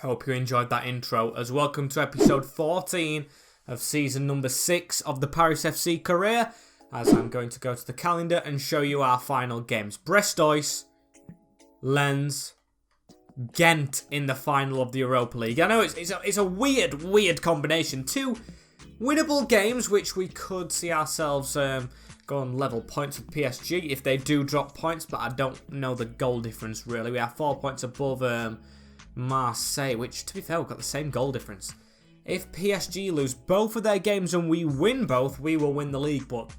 Hope you enjoyed that intro, as welcome to episode 14 of season number 6 of the Paris FC career, as I'm going to go to the calendar and show you our final games. Brest-Oise, Lens, Ghent in the final of the Europa League. I know it's a weird combination. Two winnable games which we could see ourselves go on level points with PSG if they do drop points, but I don't know the goal difference really. We are 4 points above Marseille, which to be fair we've got the same goal difference. If PSG lose both of their games and we win both, we will win the league, but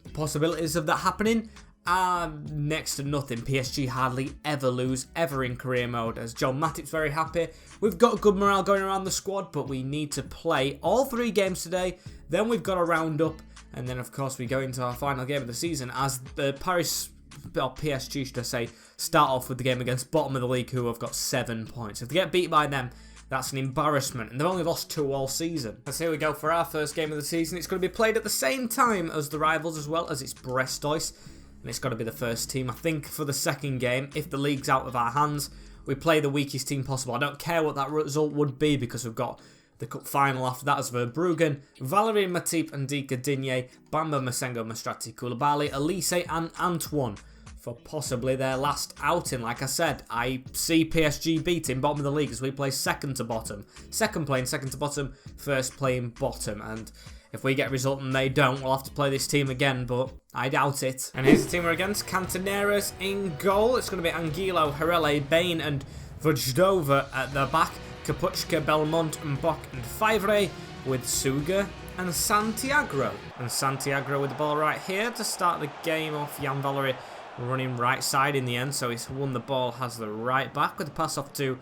the possibilities of that happening are next to nothing. PSG hardly ever lose, ever in career mode, as John Matip's very happy. We've got good morale going around the squad, but we need to play all 3 games today. Then we've got a roundup, and then of course we go into our final game of the season as the PSG should I say, start off with the game against bottom of the league, who have got 7 points. If they get beat by them, that's an embarrassment, and they've only lost 2 all season. So here we go for our first game of the season. It's going to be played at the same time as the rivals as well, as it's Brest-Oise, and it's got to be the first team. I think for the second game, if the league's out of our hands, we play the weakest team possible. I don't care what that result would be, because we've got the cup final after that as Verbruggen, Valerie, Matip, Ndika, Digne, Bamba, Masengo, Mastrati, Koulibaly, Elise and Antoine for possibly their last outing. Like I said, I see PSG beating bottom of the league as we play second to bottom. Second playing second to bottom, first playing bottom, and if we get a result and they don't, we'll have to play this team again, but I doubt it. And here's the team we're against. Cantoneras in goal. It's going to be Anguilo, Herele, Bain and Vojdova at the back. Kapuchka, Belmont, Mbok and Favre with Suga and Santiago. And Santiago with the ball right here to start the game off. Jan Valery running right side in the end, so he's won the ball, has the right back with the pass off to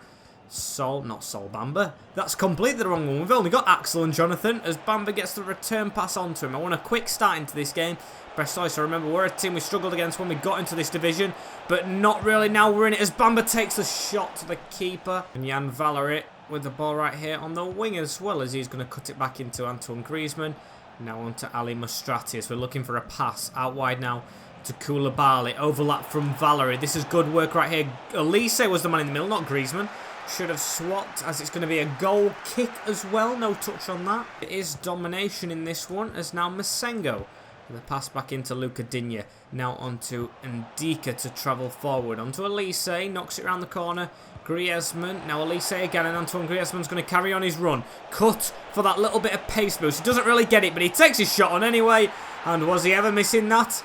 Bamba. That's completely the wrong one. We've only got Axel and Jonathan as Bamba gets the return pass onto him. I want a quick start into this game. Brest-Oise, remember, we're a team we struggled against when we got into this division, but not really now we're in it as Bamba takes the shot to the keeper. And Jan Valery with the ball right here on the wing as well, as he's going to cut it back into Antoine Griezmann. Now on to Ali Mastrati as we're looking for a pass out wide now to Koulibaly. Overlap from Valery. This is good work right here. Elise was the man in the middle, not Griezmann. Should have swapped, as it's going to be a goal kick as well. No touch on that. It is domination in this one, as now Masengo. The pass back into Luca Digne. Now onto Ndika to travel forward. Onto Elise. Knocks it around the corner. Griezmann. Now Elise again, and Antoine Griezmann's going to carry on his run. Cut for that little bit of pace boost. He doesn't really get it, but he takes his shot on anyway. And was he ever missing that?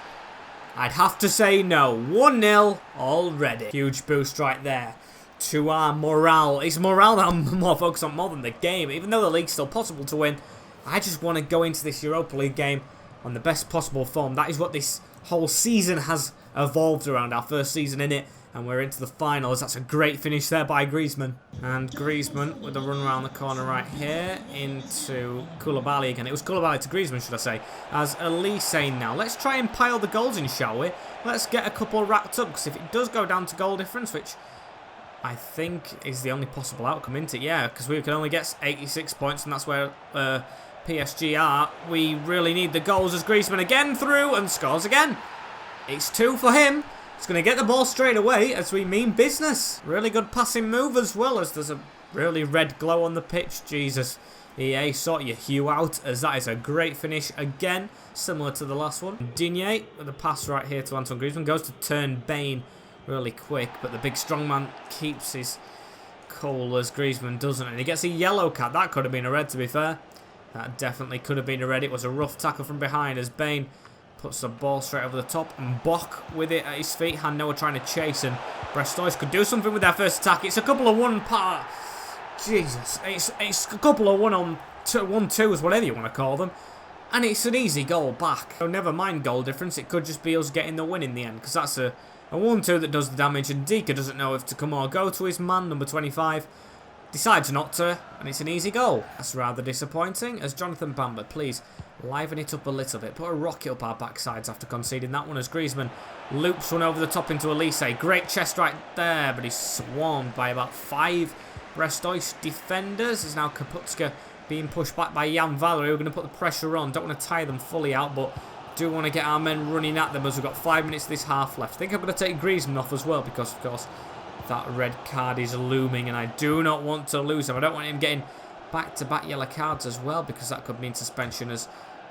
I'd have to say no. 1-0 already. Huge boost right there to our morale. It's morale that I'm more focused on more than the game. Even though the league's still possible to win, I just want to go into this Europa League game on the best possible form. That is what this whole season has evolved around. Our first season in it, and we're into the finals. That's a great finish there by Griezmann. And Griezmann with a run around the corner right here into Koulibaly again. It was Koulibaly to Griezmann, should I say, as Elise now. Let's try and pile the goals in, shall we? Let's get a couple racked up, because if it does go down to goal difference, which I think is the only possible outcome, isn't it? Yeah, because we can only get 86 points, and that's where PSG are. We really need the goals as Griezmann again through and scores again. It's 2 for him. He's going to get the ball straight away as we mean business. Really good passing move as well, as there's a really red glow on the pitch. Jesus. EA, sort your hue out, as that is a great finish again, similar to the last one. Digne with the pass right here to Antoine Griezmann. Goes to turn Bain really quick, but the big strong man keeps his cool as Griezmann doesn't, and he gets a yellow card. That could have been a red, to be fair. That definitely could have been a red. It was a rough tackle from behind as Bain puts the ball straight over the top, and Bok with it at his feet. Hannover trying to chase, and Brest-Oise could do something with their first attack. It's a couple of one part. Jesus, it's a couple of 1-2s, whatever you want to call them, and it's an easy goal back. So never mind goal difference. It could just be us getting the win in the end, because that's a 1-2 that does the damage, and Ndika doesn't know if to come or go to his man, number 25. Decides not to, and it's an easy goal. That's rather disappointing, as Jonathan Bamba, please liven it up a little bit. Put a rocket up our backsides after conceding that one, as Griezmann loops one over the top into Elise. Great chest right there, but he's swarmed by about 5 Brest-Oise defenders. As now Kapuchka being pushed back by Jan Valery. We're going to put the pressure on. Don't want to tie them fully out, but do want to get our men running at them, as we've got 5 minutes of this half left. I think I'm going to take Griezmann off as well, because, of course, That red card is looming, and I do not want to lose him. I don't want him getting back-to-back yellow cards as well, because that could mean suspension. As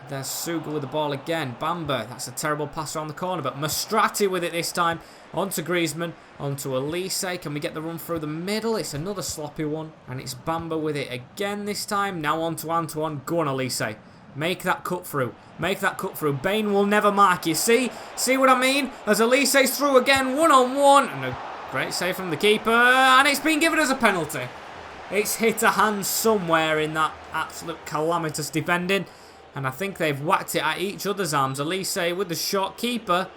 there's Suga with the ball again. Bamba, that's a terrible pass around the corner, but Mastrati with it this time. Onto Griezmann, onto Elise. Can we get the run through the middle? It's another sloppy one, and it's Bamba with it again this time. Now onto Antoine. Go on, Elise. Make that cut through. Make that cut through. Bane will never mark you. See what I mean? As Elise's through again, one-on-one. And a great save from the keeper, and it's been given as a penalty. It's hit a hand somewhere in that absolute calamitous defending. And I think they've whacked it at each other's arms. Elise with the short keeper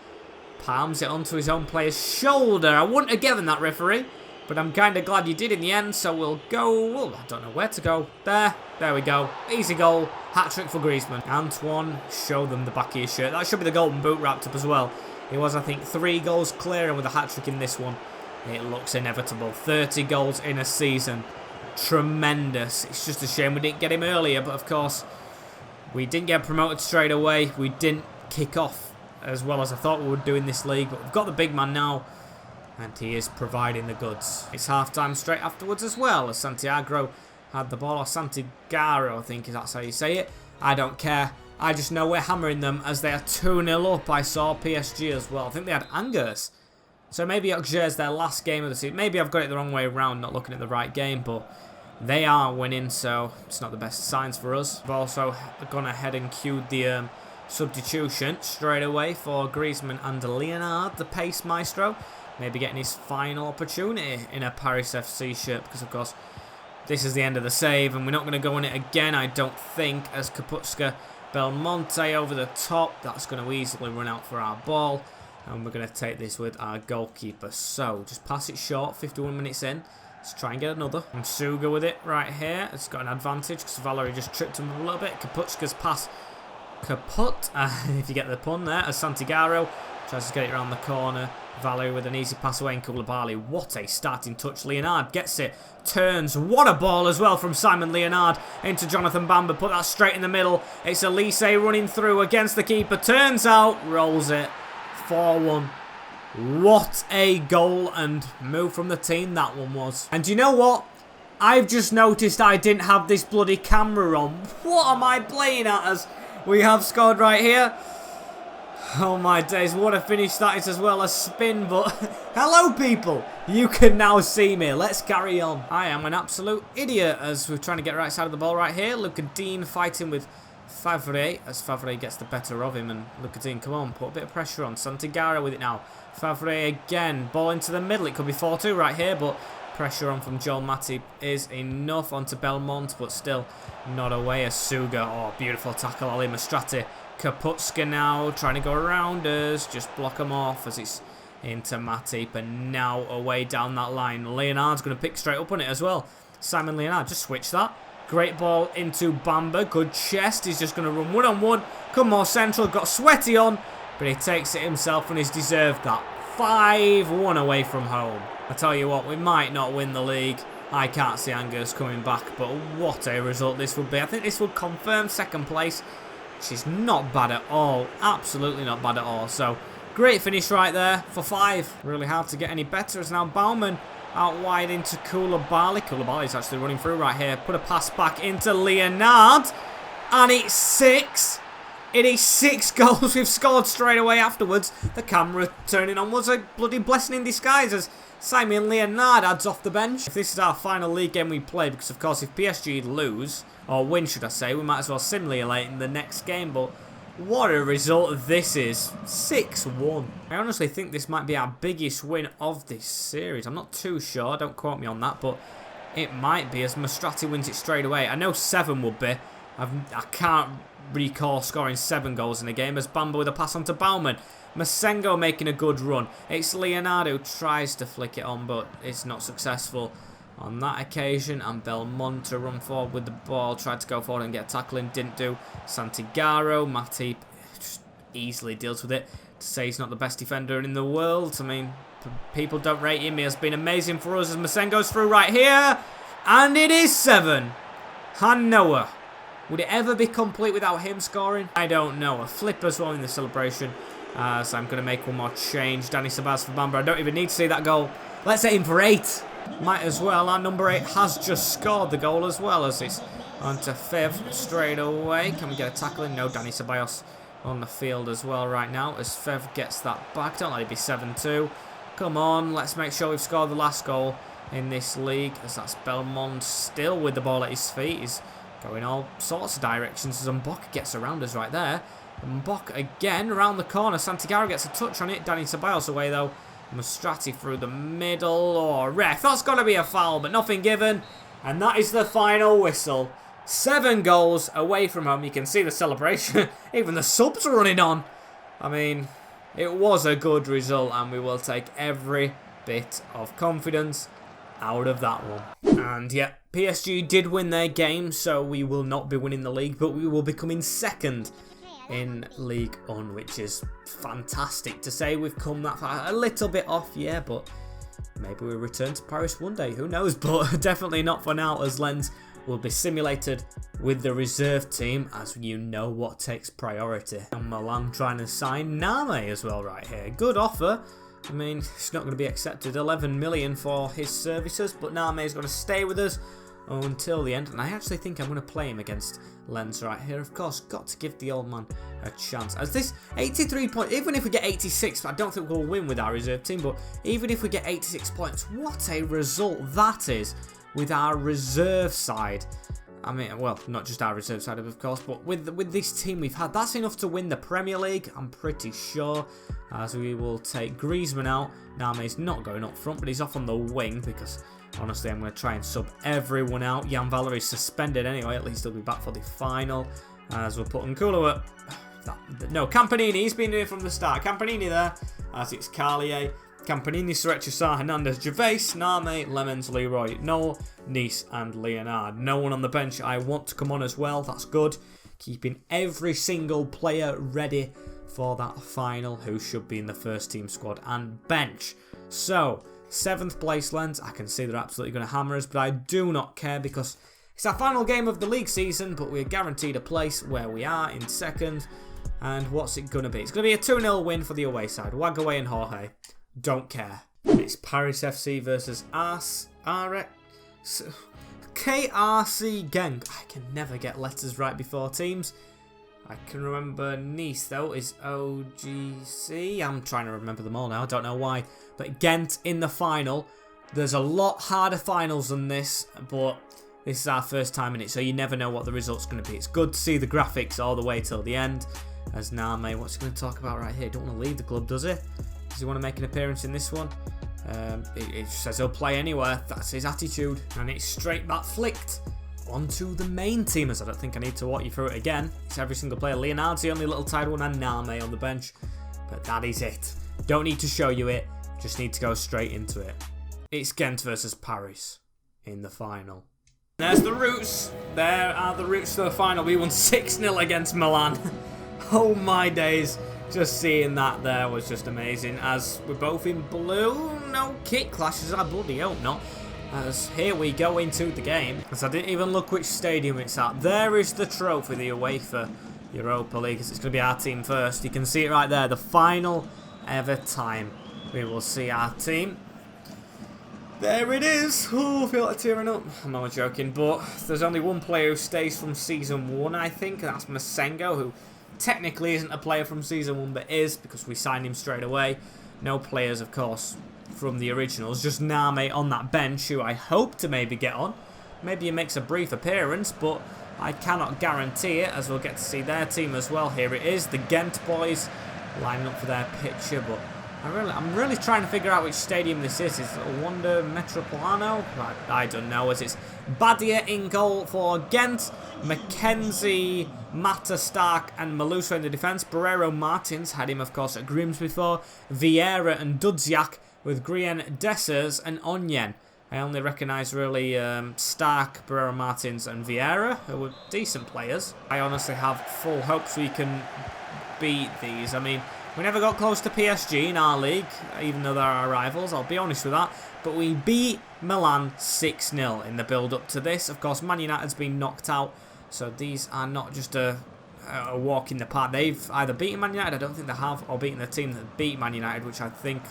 palms it onto his own player's shoulder. I wouldn't have given that, referee, but I'm kind of glad you did in the end. So we'll go, well, I don't know where to go. There we go. Easy goal. Hat-trick for Griezmann. Antoine, show them the back of his shirt. That should be the golden boot wrapped up as well. He was, I think, 3 goals clear, and with a hat-trick in this one, it looks inevitable. 30 goals in a season. Tremendous. It's just a shame we didn't get him earlier, but of course, we didn't get promoted straight away. We didn't kick off as well as I thought we would do in this league, but we've got the big man now, and he is providing the goods. It's half-time straight afterwards as well, as Santiago had the ball, or Santigaro, I think that's how you say it. I don't care. I just know we're hammering them as they are 2-0 up. I saw PSG as well. I think they had Angers. So maybe Angers their last game of the season. Maybe I've got it the wrong way around, not looking at the right game, but they are winning, so it's not the best signs for us. We've also gone ahead and queued the substitution straight away for Griezmann and Leonard, the pace maestro. Maybe getting his final opportunity in a Paris FC shirt, because of course this is the end of the save, and we're not going to go on it again, I don't think, as Kaputska Belmonte over the top. That's going to easily run out for our ball, and we're going to take this with our goalkeeper. So just pass it short, 51 minutes in. Let's try and get another. And Suga with it right here. It's got an advantage because Valerie just tripped him a little bit. Kaputska's pass kaput, if you get the pun there, as Santigaro tries to get it around the corner. Valerie with an easy pass away, and Koulibaly, what a starting touch. Leonard gets it, turns, what a ball as well from Simon Leonard into Jonathan Bamba, put that straight in the middle. It's Elise running through against the keeper, turns out, rolls it, 4-1. What a goal and move from the team that one was. And you know what? I've just noticed I didn't have this bloody camera on. What am I playing at as we have scored right here? Oh my days, what a finish that is, as well as spin, but hello people, you can now see me. Let's carry on. I am an absolute idiot as we're trying to get right side of the ball right here. Luca Dean fighting with Favre as Favre gets the better of him, and Luca Dean, come on, put a bit of pressure on. Santigaro with it now. Favre again, ball into the middle, it could be 4-2 right here, but pressure on from Joel Matip is enough. Onto Belmont, but still not away as Suga. Oh, beautiful tackle, Ali Mastrati. Kaputska now trying to go around us, just block him off as it's into Matip, and now away down that line. Leonard's going to pick straight up on it as well. Simon Leonard, just switch that. Great ball into Bamba, good chest, he's just going to run one-on-one, come more central, got Sweaty on, but he takes it himself and he's deserved that. 5-1 away from home. I tell you what, we might not win the league. I can't see Angers coming back, but what a result this would be. I think this would confirm second place, which is not bad at all. Absolutely not bad at all. So, great finish right there for 5. Really hard to get any better as now Baumann out wide into Koulibaly. Koulibaly's actually running through right here. Put a pass back into Leonard. And it's 6. It is 6 goals we've scored straight away afterwards. The camera turning on was a bloody blessing in disguise as Simon Leonard adds off the bench. If this is our final league game we play, because of course if PSG lose, or win should I say, we might as well simulate in the next game, but what a result this is. 6-1. I honestly think this might be our biggest win of this series. I'm not too sure, don't quote me on that, but it might be as Mastrati wins it straight away. I know 7 would be. I can't recall scoring 7 goals in a game as Bamba with a pass on to Baumann. Masengo making a good run. It's Leonardo who tries to flick it on, but it's not successful on that occasion. And Belmont to run forward with the ball. Tried to go forward and get a tackle in, didn't do. Santigaro, Matip just easily deals with it. To say he's not the best defender in the world, I mean, people don't rate him. He has been amazing for us as Masengo's through right here. And it is 7. Hanoa. Would it ever be complete without him scoring? I don't know. A flip as well in the celebration. So I'm going to make one more change. Danny Sabaz for Bamba. I don't even need to see that goal. Let's aim for 8. Might as well. Our number 8 has just scored the goal as well, as it's onto Fev straight away. Can we get a tackle in? No, Danny Ceballos on the field as well right now as Fev gets that back. Don't let it be 7-2. Come on, let's make sure we've scored the last goal in this league, as that's Belmont still with the ball at his feet. He's going all sorts of directions as Mbok gets around us right there. Mbok again around the corner. Santiago gets a touch on it. Danny Ceballos away though. Mustrati through the middle. Oh, ref, that's got to be a foul, but nothing given. And that is the final whistle. 7 goals away from home. You can see the celebration. Even the subs are running on. I mean, it was a good result, and we will take every bit of confidence out of that one. And yeah, PSG did win their game, so we will not be winning the league, but we will be coming second in League One, which is fantastic to say. We've come that far. A little bit off, yeah, but maybe we'll return to Paris one day. Who knows? But definitely not for now, as Lens will be simulated with the reserve team, as you know what takes priority. And Milan trying to sign Name as well right here. Good offer. I mean, it's not going to be accepted. 11 million for his services, but Name is going to stay with us until the end. And I actually think I'm going to play him against Lens right here. Of course, got to give the old man a chance. As this 83 points, even if we get 86, I don't think we'll win with our reserve team, but even if we get 86 points, what a result that is with our reserve side. I mean, well, not just our reserve side, of course, but with this team we've had, that's enough to win the Premier League, I'm pretty sure, as we will take Griezmann out. Name's not going up front, but he's off on the wing, because honestly, I'm going to try and sub everyone out. Jan Valery's suspended anyway, at least he'll be back for the final, as we'll put Nkulu at... No, Campanini, he's been here from the start. Campanini there, as it's Carlier, Campanini, Surechasar, Hernandez, Gervais, Name, Lemons, Leroy, Noel, Nice and Leonard. No one on the bench. I want to come on as well. That's good. Keeping every single player ready for that final, who should be in the first team squad and bench. So, 7th place, Lens. I can see they're absolutely going to hammer us, but I do not care because it's our final game of the league season, but we're guaranteed a place where we are in second. And what's it going to be? It's going to be a 2-0 win for the away side. Wagaway and Jorge. Don't care. It's Paris FC versus KRC Genk. I can never get letters right before teams. I can remember Nice though is OGC. I'm trying to remember them all now. I don't know why. But Ghent in the final. There's a lot harder finals than this, but this is our first time in it, so you never know what the result's going to be. It's good to see the graphics all the way till the end. As Name, what's he going to talk about right here? Don't want to leave the club, does he? Does he want to make an appearance in this one? It says he'll play anywhere. That's his attitude. And it's straight back flicked onto the main team, as I don't think I need to walk you through it again. It's every single player. Leonard's the only little tired one, and Name on the bench. But that is it. Don't need to show you it. Just need to go straight into it. It's Ghent versus Paris in the final. There's the routes. There are the routes to the final. We won 6-0 against Milan. Oh my days. Just seeing that there was just amazing. As we're both in blue, no kit clashes, I bloody hope not. As here we go into the game. As I didn't even look which stadium it's at. There is the trophy, the UEFA Europa League. It's going to be our team first. You can see it right there. The final ever time we will see our team. There it is. Oh, I feel like tearing up. I'm not joking, but there's only one player who stays from Season 1, I think. That's Masengo, who technically isn't a player from Season 1, but is, because we signed him straight away. No players, of course, from the originals. Just Name on that bench, who I hope to maybe get on. Maybe he makes a brief appearance, but I cannot guarantee it, as we'll get to see their team as well. Here it is, the Ghent boys lining up for their picture, but I'm really trying to figure out which stadium this is. Is it Wanda Metropolitano? I don't know, as it's Badia in goal for Ghent, Mackenzie, Mata, Stark and Maluso in the defence. Barrero Martins had him, of course, at Grims before. Vieira and Dudziak with Grien, Dessers and Onyen. I only recognise really Stark, Barrero Martins and Vieira, who were decent players. I honestly have full hopes we can beat these. I mean, we never got close to PSG in our league, even though they're our rivals, I'll be honest with that. But we beat Milan 6-0 in the build-up to this. Of course, Man United's been knocked out, so these are not just a walk in the park. They've either beaten Man United, I don't think they have, or beaten the team that beat Man United, which I think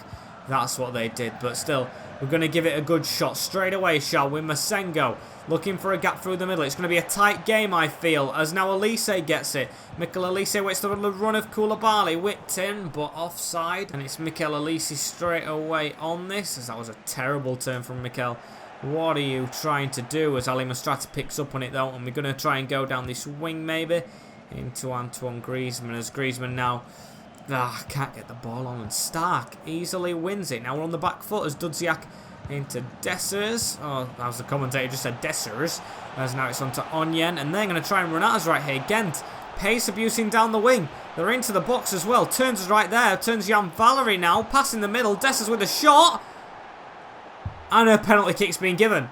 That's what they did. But still, we're going to give it a good shot straight away, shall we? Masengo looking for a gap through the middle. It's going to be a tight game, I feel, as now Elise gets it. Mikel Elise waits the run of Koulibaly. Whipped in, but offside. And it's Mikel Elise straight away on this, as that was a terrible turn from Mikel. What are you trying to do? As Ali Mastrati picks up on it, though, and we're going to try and go down this wing, maybe, into Antoine Griezmann, as Griezmann now can't get the ball on, and Stark easily wins it. Now we're on the back foot as Dudziak into Dessers. Oh, that was the commentator, just said Dessers. As now it's on to Onyen, and they're going to try and run at us right here. Ghent, pace abusing down the wing. They're into the box as well. Turns us right there. Turns Jan Valery now. Passing the middle. Dessers with a shot. And a penalty kick's being given.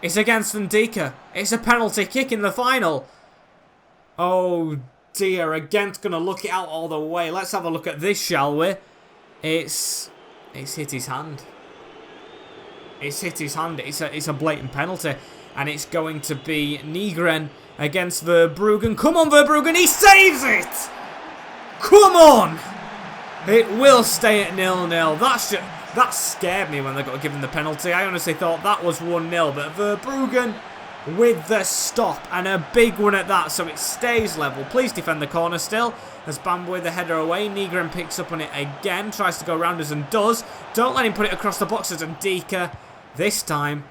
It's against Ndika. It's a penalty kick in the final. Oh dear, again's going to look it out all the way. Let's have a look at this, shall we? It's hit his hand. It's hit his hand. It's a blatant penalty. And it's going to be Nygren against Verbruggen. Come on, Verbruggen. He saves it! Come on! It will stay at 0-0. That scared me when they got given the penalty. I honestly thought that was 1-0. But Verbruggen with the stop. And a big one at that. So it stays level. Please defend the corner still. As Bamba with the header away. Nygren picks up on it again. Tries to go round us and does. Don't let him put it across the boxes. And Ndika, this time,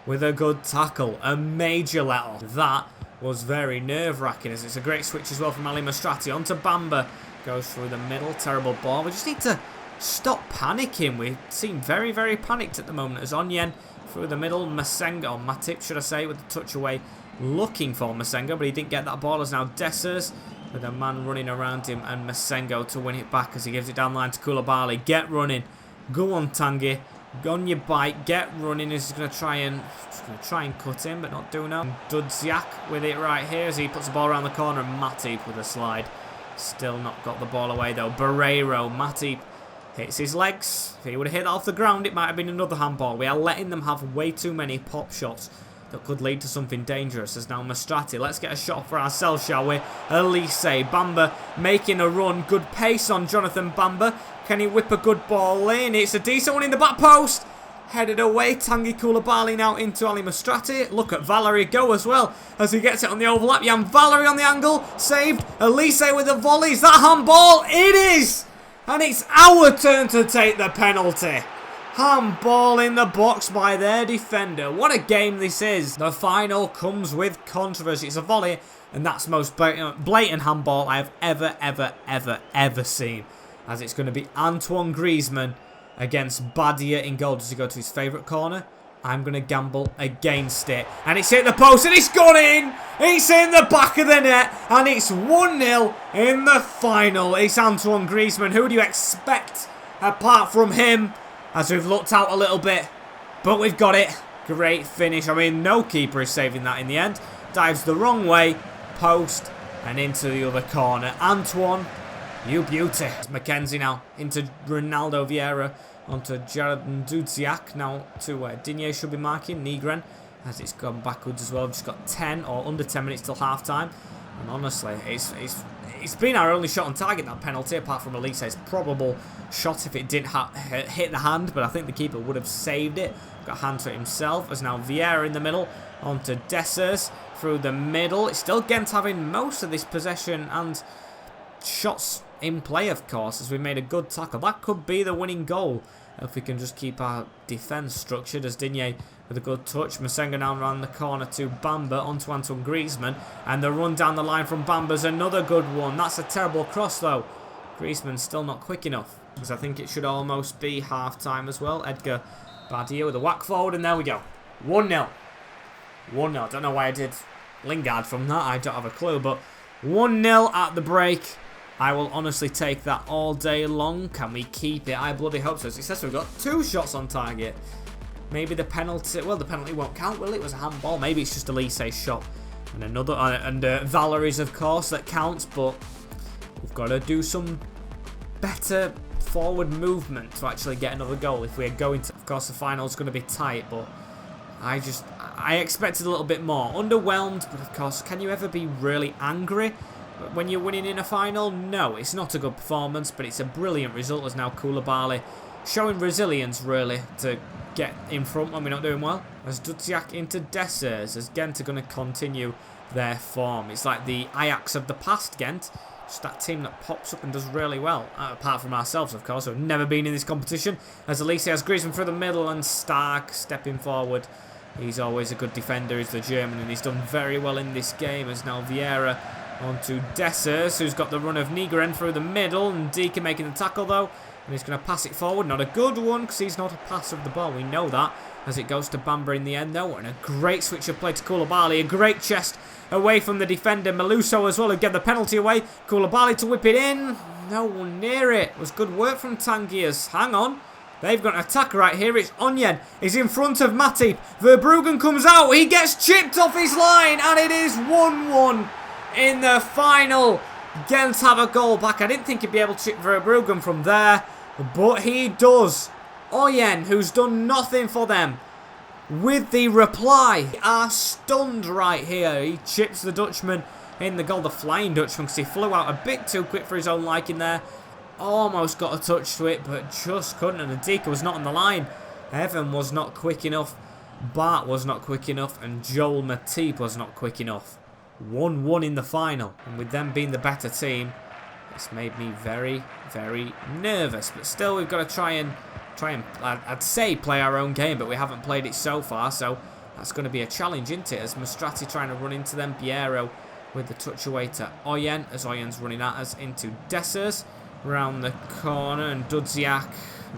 with a good tackle. A major let-off. That was very nerve-wracking, as it's a great switch as well from Ali Mastrati. On to Bamba. Goes through the middle. Terrible ball. We just need to stop panicking. We seem very, very panicked at the moment. As Onyen through the middle. Masengo, or Matip, should I say, with the touch away. Looking for Masengo, but he didn't get that ball. As now Dessers with a man running around him. And Masengo to win it back as he gives it down the line to Koulibaly. Get running. Go on, Tanguy. Go on your bike, get running. He's going to try and cut him, but not do no. Dudziak with it right here as he puts the ball around the corner. And Matip with a slide. Still not got the ball away though. Barreiro, Matip hits his legs. If he would have hit that off the ground, it might have been another handball. We are letting them have way too many pop shots that could lead to something dangerous. As now Mastrati, let's get a shot for ourselves, shall we? Elise, Bamba making a run. Good pace on Jonathan Bamba. Can he whip a good ball in? It's a decent one in the back post. Headed away. Tanguy Koulibaly now into Ali Mastrati. Look at Valery go as well as he gets it on the overlap. Jan Valery on the angle. Saved. Elise with the volley. Is that handball? It is! And it's our turn to take the penalty. Handball in the box by their defender. What a game this is. The final comes with controversy. It's a volley, and that's the most blatant handball I have ever seen. As it's going to be Antoine Griezmann against Badia in goal. Does he go to his favourite corner? I'm going to gamble against it. And it's hit the post and it's gone in. It's in the back of the net. And it's 1-0 in the final. It's Antoine Griezmann. Who do you expect apart from him? As we've looked out a little bit. But we've got it. Great finish. I mean, no keeper is saving that in the end. Dives the wrong way. Post. And into the other corner. Antoine, you beauty. It's Mackenzie now into Ronaldo Vieira. Onto Jared Dudziak. Now to Digne should be marking. Nygren. As it's gone backwards as well. We've just got 10 or under 10 minutes till half time. And honestly, it's been our only shot on target, that penalty, apart from Elise's probable shot if it didn't hit the hand. But I think the keeper would have saved it. Got a hand to it himself. As now Vieira in the middle. Onto Dessers. Through the middle. It's still Ghent having most of this possession and shots in play, of course, as we made a good tackle. That could be the winning goal if we can just keep our defence structured. As Digne with a good touch. Masengo now around the corner to Bamba onto Antoine Griezmann. And the run down the line from Bamba's another good one. That's a terrible cross though. Griezmann's still not quick enough, because I think it should almost be half time as well. Edgar Badia with a whack forward, and there we go. 1-0. 1-0. I don't know why I did Lingard from that. I don't have a clue, but 1-0 at the break. I will honestly take that all day long. Can we keep it? I bloody hope so. It says we've got 2 shots on target. Maybe the penalty... Well, the penalty won't count, will it? It was a handball. Maybe it's just Elise's shot. And another... and Valerie's, of course, that counts. But we've got to do some better forward movement to actually get another goal if we're going to... Of course, the final's going to be tight, but I expected a little bit more. Underwhelmed, but of course, can you ever be really angry when you're winning in a final? No, it's not a good performance, but it's a brilliant result as now Koulibaly showing resilience, really, to get in front when we're not doing well. As Dudziak into Dessers, as Ghent are going to continue their form. It's like the Ajax of the past, Ghent. Just that team that pops up and does really well. Apart from ourselves, of course, who have never been in this competition. As Elise has Griezmann through the middle and Stark stepping forward. He's always a good defender, he's the German, and he's done very well in this game. As now Vieira onto Dessers, who's got the run of Nigren through the middle, and Deacon making the tackle though. And he's going to pass it forward. Not a good one, because he's not a passer of the ball. We know that. As it goes to Bamba in the end, though. And a great switch of play to Koulibaly. A great chest away from the defender. Meluso as well, who get the penalty away. Koulibaly to whip it in. No one near it. It was good work from Tangiers. Hang on. They've got an attack right here. It's Onyen. He's in front of Matip. Verbruggen comes out. He gets chipped off his line. And it is 1-1 in the final. Ghent have a goal back. I didn't think he'd be able to chip Verbruggen from there, but he does. Oyen, who's done nothing for them, with the reply, are stunned right here. He chips the Dutchman in the goal, the Flying Dutchman, because he flew out a bit too quick for his own liking there. Almost got a touch to it, but just couldn't. And Adika was not on the line. Evan was not quick enough. Bart was not quick enough. And Joel Matip was not quick enough. 1-1 in the final, and with them being the better team, it's made me very, very nervous. But still, we've got to try and I'd say play our own game, but we haven't played it so far, so that's going to be a challenge, isn't it? As Mastrati trying to run into them, Piero with the touch away to Oyen, as Oyen's running at us into Dessers, round the corner, and Dudziak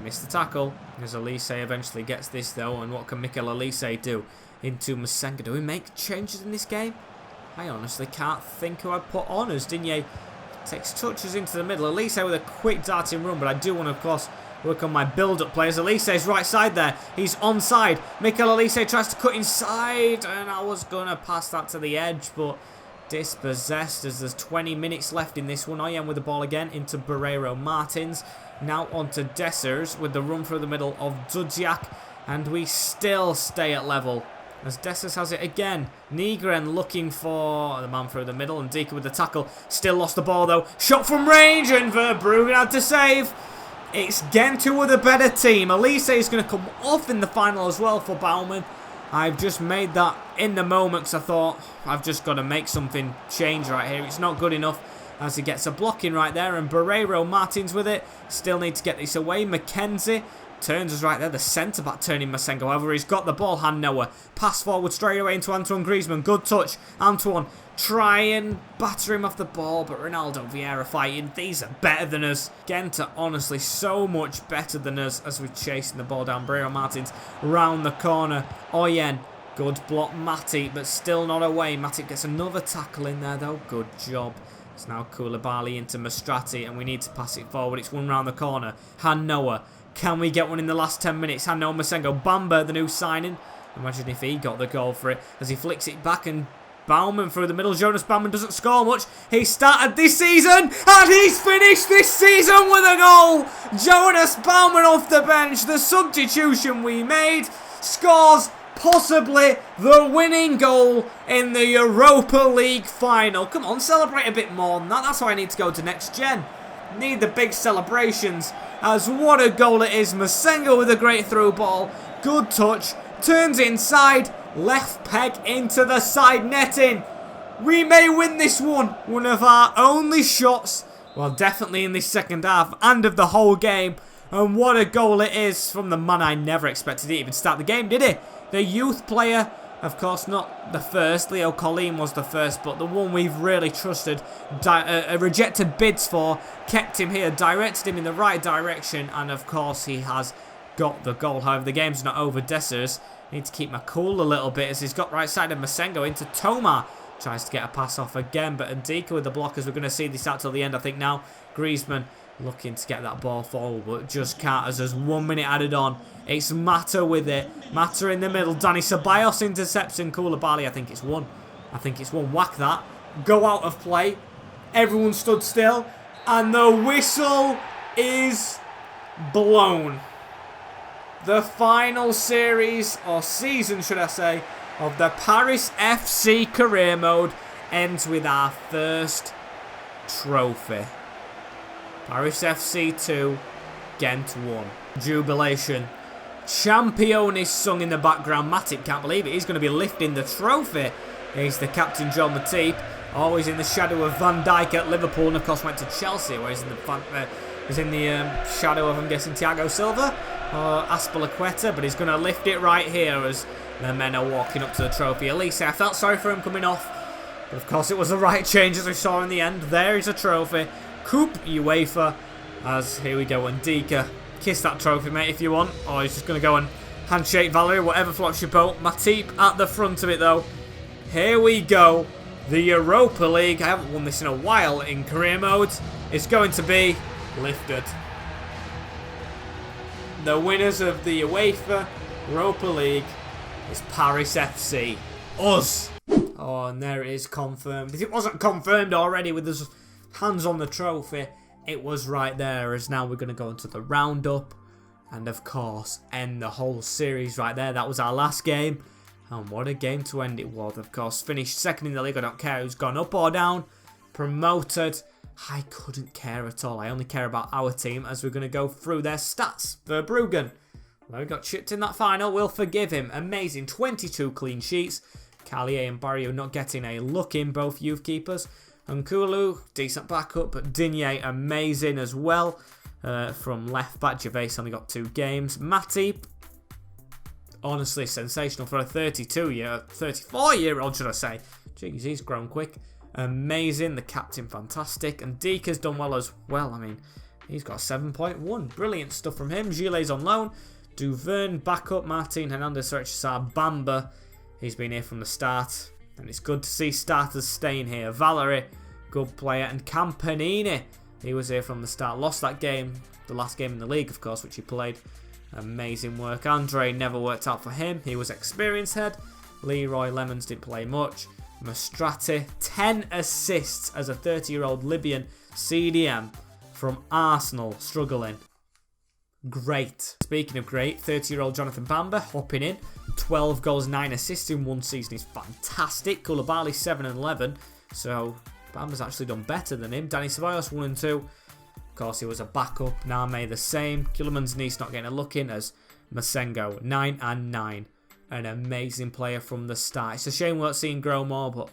missed the tackle, as Elise eventually gets this though. And what can Mikel Elise do? Into Masenga. Do we make changes in this game? I honestly can't think who I'd put on as Digne takes touches into the middle. Elise with a quick darting run, but I do want to, of course, work on my build-up players. Elise's right side there. He's onside. Mikel Elise tries to cut inside, and I was going to pass that to the edge, but dispossessed as there's 20 minutes left in this one. I am with the ball again into Barreiro Martins. Now onto Dessers with the run through the middle of Dudziak, and we still stay at level. As Dessers has it again. Nigren looking for the man through the middle, and Dika with the tackle. Still lost the ball though. Shot from range, and Verbruggen had to save. It's Ghent who are the better team. Elise is going to come off in the final as well for Baumann. I've just made that in the moment because I thought I've just got to make something change right here. It's not good enough as he gets a blocking right there, and Barreiro Martins with it. Still need to get this away. McKenzie turns us right there, the centre-back turning Masengo. However, he's got the ball, Hannover. Pass forward straight away into Antoine Griezmann. Good touch. Antoine try and batter him off the ball, but Ronaldo Vieira fighting. These are better than us. Ghent are honestly so much better than us as we're chasing the ball down. Barreiro Martins round the corner. Oyen. Good block, Matip, but still not away. Matip gets another tackle in there, though. Good job. It's now Koulibaly into Mastrati, and we need to pass it forward. It's one round the corner. Hannover. Can we get one in the last 10 minutes? Hanno Masengo. Bamba, the new signing. Imagine if he got the goal for it as he flicks it back, and Baumann through the middle. Jonas Baumann doesn't score much. He started this season and he's finished this season with a goal. Jonas Baumann off the bench. The substitution we made scores possibly the winning goal in the Europa League final. Come on, celebrate a bit more than that. That's why I need to go to next gen. Need the big celebrations. As what a goal it is. Masengo with a great through ball. Good touch. Turns inside. Left peg into the side netting. We may win this one. One of our only shots. Well, definitely in this second half and of the whole game. And what a goal it is from the man I never expected to even start the game, did he? The youth player. Of course, not the first. Leo Colleen was the first, but the one we've really trusted, rejected bids for, kept him here, directed him in the right direction, and of course he has got the goal. However, the game's not over. Dessers need to keep my cool a little bit as he's got right side of Masengo into Toma. Tries to get a pass off again, but Ndika with the blockers. We're going to see this out till the end, I think now. Griezmann looking to get that ball forward, but just can't as there's 1 minute added on. It's Mata with it. Mata in the middle. Danny Ceballos intercepts in Koulibaly. I think it's one. I think it's one. Whack that. Go out of play. Everyone stood still. And the whistle is blown. The final series, or season should I say, of the Paris FC career mode ends with our first trophy. Paris FC 2, Ghent 1. Jubilation. Champion is sung in the background. Matip can't believe it. He's going to be lifting the trophy. He's the captain, John Matip. Always in the shadow of Van Dijk at Liverpool, and of course went to Chelsea, where he's in the shadow of, I'm guessing, Thiago Silva or Aspilicueta, but he's going to lift it right here as the men are walking up to the trophy. Elise, I felt sorry for him coming off, but of course it was the right change as we saw in the end. There is a trophy. Coupe UEFA, as here we go, and Dika. Kiss that trophy, mate, if you want. Or he's just going to go and handshake Valerie, whatever floats your boat. Matip at the front of it, though. Here we go. The Europa League. I haven't won this in a while in career mode. It's going to be lifted. The winners of the UEFA Europa League is Paris FC. Us. Oh, and there it is confirmed. If it wasn't confirmed already with his hands on the trophy, it was right there, as now we're going to go into the roundup and, of course, end the whole series right there. That was our last game, and what a game to end it was. Of course, finished second in the league. I don't care who's gone up or down. Promoted. I couldn't care at all. I only care about our team, as we're going to go through their stats. Verbruggen, well, we got chipped in that final. We'll forgive him. Amazing. 22 clean sheets. Callier and Barrio not getting a look in, both youth keepers. Nkulu, decent backup, but Digne, amazing as well. From left back, Gervais only got 2 games. Matip, honestly sensational for a 34-year-old, should I say. Jeez, he's grown quick. Amazing, the captain, fantastic. And Dika's done well as well. I mean, he's got 7.1. Brilliant stuff from him. Gillet's on loan. Duvern, backup. Martin Hernandez, Sarchesar, Bamba. He's been here from the start. And it's good to see starters staying here. Valerie, good player. And Campanini, he was here from the start. Lost that game, the last game in the league, of course, which he played. Amazing work. Andre never worked out for him. He was experienced head. Leroy Lemons didn't play much. Mastrati, 10 assists as a 30-year-old Libyan CDM from Arsenal, struggling. Great. Speaking of great, 30-year-old Jonathan Bamba hopping in. 12 goals, 9 assists in one season is fantastic. Koulibaly 7 and 11. So Bamba's actually done better than him. Danny Ceballos 1 and 2. Of course, he was a backup. Name the same. Killerman's niece not getting a look in as Masengo 9 and 9. An amazing player from the start. It's a shame we won't see him grow more, but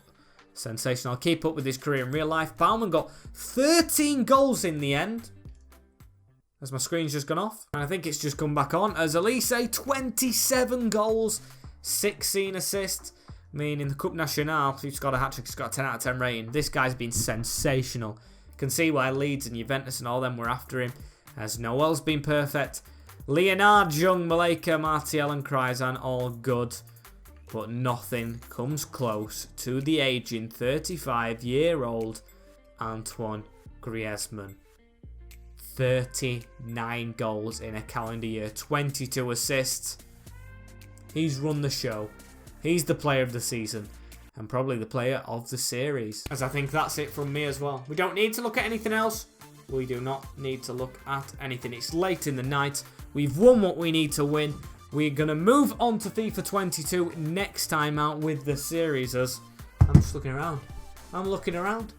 sensational. I'll keep up with his career in real life. Baumann got 13 goals in the end. As my screen's just gone off. And I think it's just come back on. As Elise, 27 goals, 16 assists. I mean, in the Coupe Nationale, he's got a hat-trick, he's got a 10 out of 10 rating. This guy's been sensational. You can see why Leeds and Juventus and all them were after him. As Noel's been perfect. Leonard, Jung, Maleka, Martial and Kryzan, all good. But nothing comes close to the aging 35-year-old Antoine Griezmann. 39 goals in a calendar year, 22 assists. He's run the show. He's the player of the season and probably the player of the series. As I think that's it from me as well. We don't need to look at anything else. We do not need to look at anything. It's late in the night. We've won what we need to win. We're going to move on to FIFA 22 next time out with the series. As I'm just looking around. I'm looking around.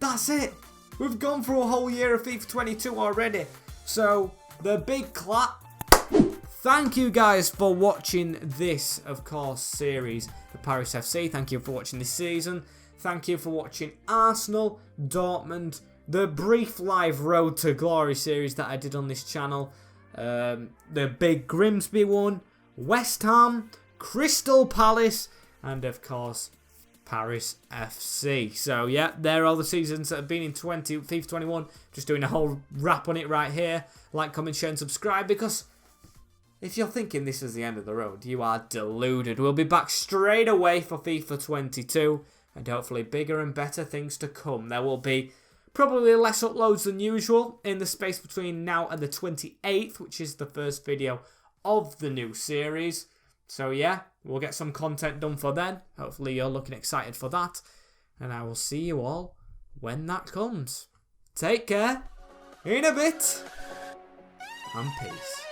That's it. We've gone through a whole year of FIFA 22 already. So, the big clap. Thank you guys for watching this, of course, series, the Paris FC. Thank you for watching this season. Thank you for watching Arsenal, Dortmund, the brief live Road to Glory series that I did on this channel. The big Grimsby one, West Ham, Crystal Palace, and of course, Paris FC. So yeah, there are all the seasons that have been in FIFA 21. Just doing a whole wrap on it right here. Like, comment, share and subscribe, because if you're thinking this is the end of the road, you are deluded. We'll be back straight away for FIFA 22 and hopefully bigger and better things to come. There will be probably less uploads than usual in the space between now and the 28th, which is the first video of the new series. So yeah, we'll get some content done for then. Hopefully you're looking excited for that. And I will see you all when that comes. Take care, in a bit, and peace.